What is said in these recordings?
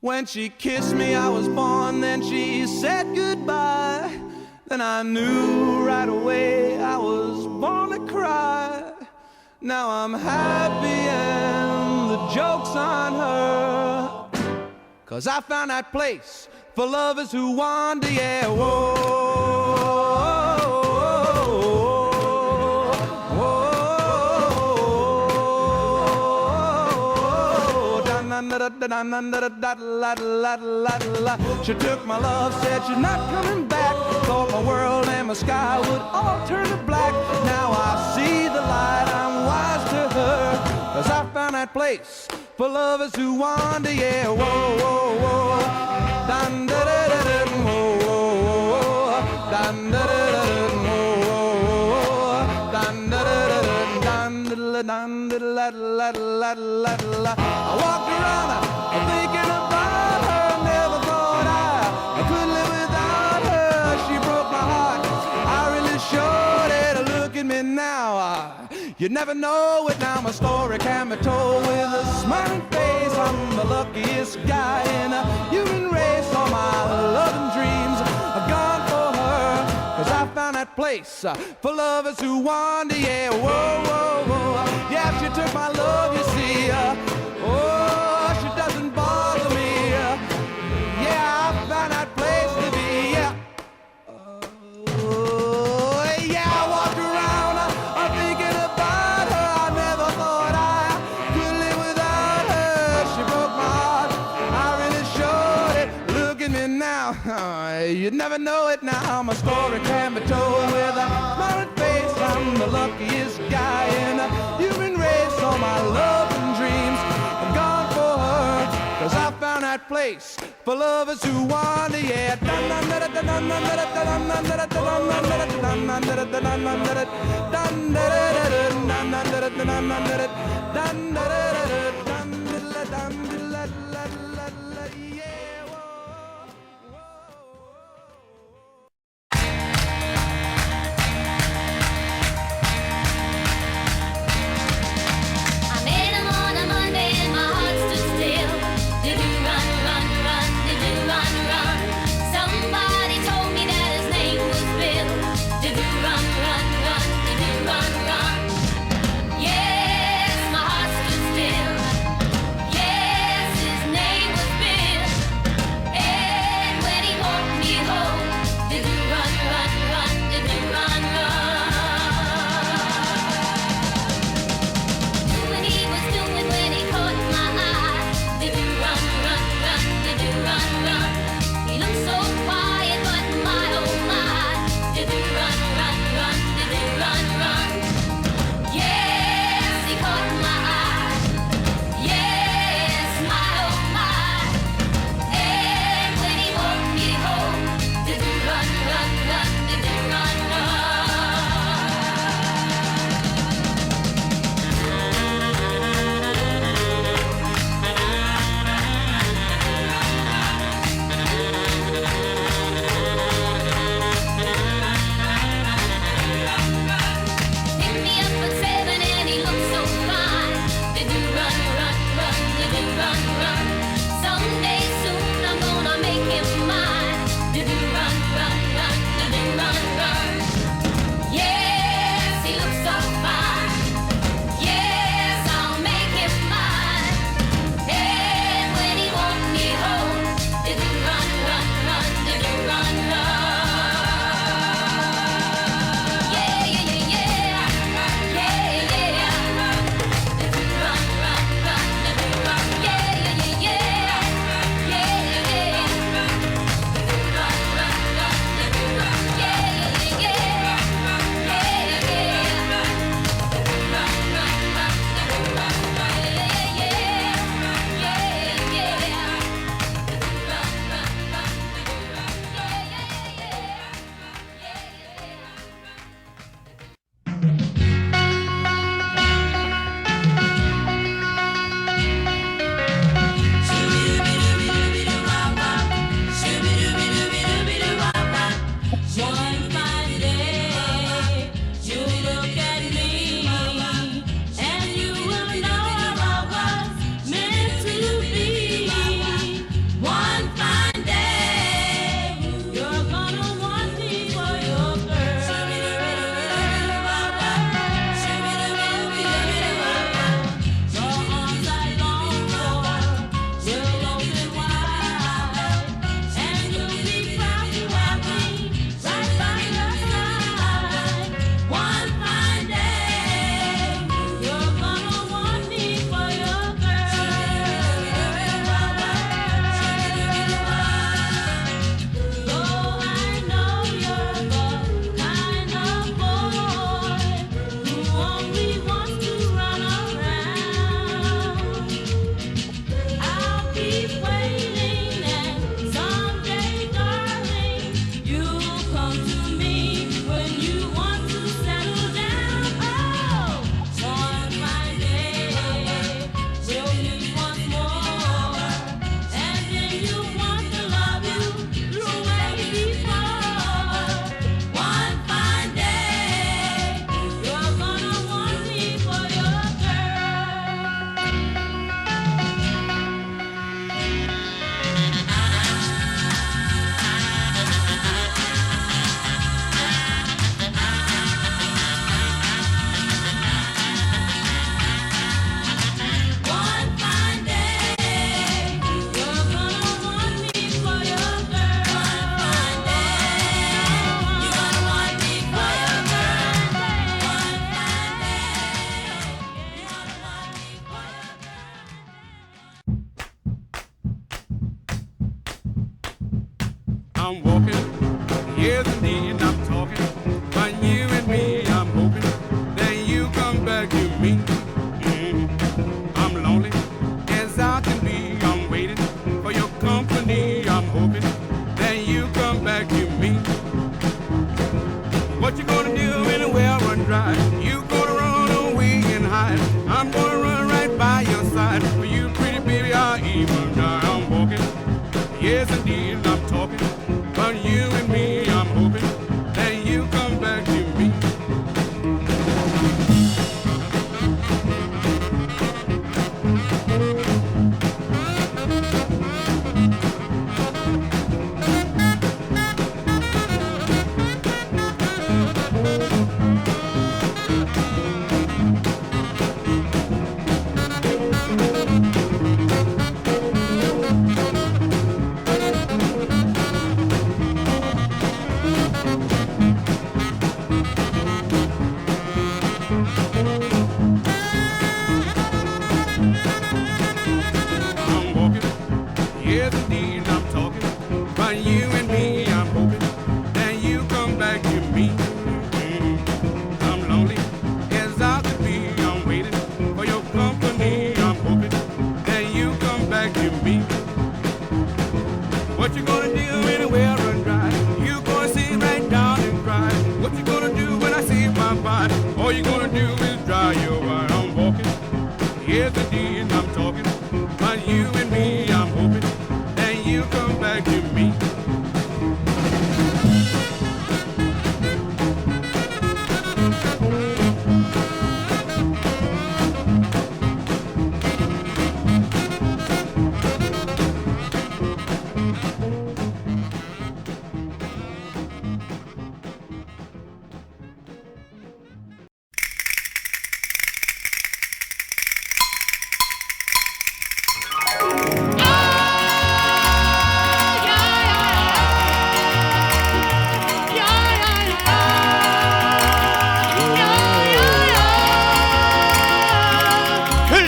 When she kissed me, I was born, then she said goodbye. Then I knew right away I was born to cry. Now I'm happy and the joke's on her, 'cause I found that place for lovers who wander, yeah, whoa. She took my love, said she's not coming back. Thought my world and my sky would all turn to black. Now I see the light, I'm wise to her, 'cause I found that place for lovers who wander, yeah, whoa, whoa, whoa. Dun, da, da, da, da, whoa, whoa, whoa. Dun, da, da, da, da, whoa, whoa, whoa. Dun, da, da, da, da, dun, da, da, dun, da, la, la, la, la, la. I walked around thinking about her, never thought I could live without her. She broke my heart, I really showed it. Look at me now, you never know it now. My story can be told with a smiling face. I'm the luckiest guy in a human race. All my love and dreams have gone for her, 'cause I found that place for lovers who wander, yeah, whoa, whoa, whoa. Yeah, she took my love, you see, oh, she doesn't bother me, yeah, I found that place to be, yeah. Oh, yeah, I walked around thinking about her. I never thought I could live without her. She broke my heart, I really showed it. Look at me now, you'd never know it now. My story can be told with a smiling face. I'm the luckiest guy in a human race. All my love and dreams have gone for her, 'cause I found that place for lovers who wander, yeah. I'm walking. Yes, indeed, I'm talking. But you and me, I'm hoping that you come back to me. I'm lonely as I can be. I'm waiting for your company. I'm hoping that you come back to me. What you gonna do when the well run dry? You gonna run away and hide. I'm gonna run right by your side. For you, pretty baby, I'll even die. I'm walking. Yes, indeed, I'm talking. But you and me, I'm hoping that you come back to me. I'm walking, yes indeed I'm talking. But you and me, I'm hoping that you come back to me. I'm lonely as I could be. I'm waiting for your company. I'm hoping that you come back to me. What you gonna do when the well run dry? You gonna sit right down and cry. What you gonna do when I see my body? All you gonna do is dry your eye. I'm walking, yes indeed I'm talking. But you and me, I'm hoping that you come back to me.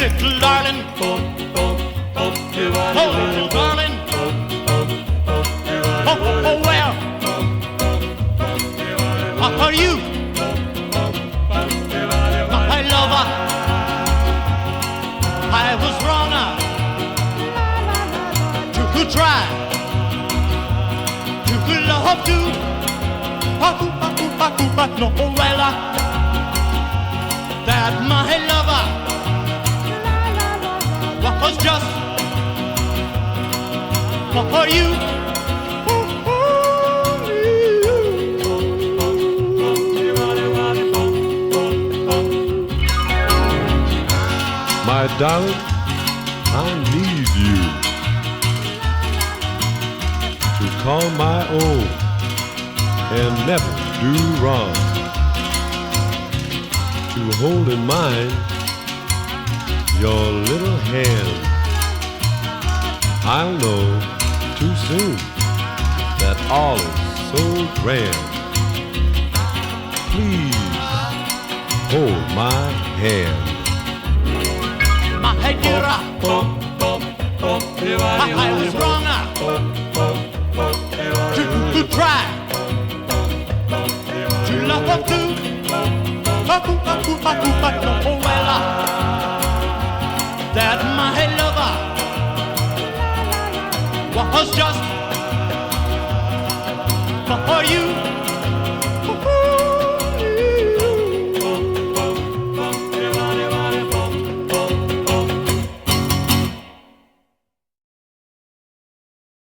Little darling, oh, little darling, oh, well, are you my lover? I was wrong to try to love you, but no, well, that my lover was just for you. My darling, I need you to call my own and never do wrong, to hold in mind your little hand. I'll know too soon that all is so grand. Please hold my hand. My dear, I was wrong to try to love you, but no, well, that my lover was just for you.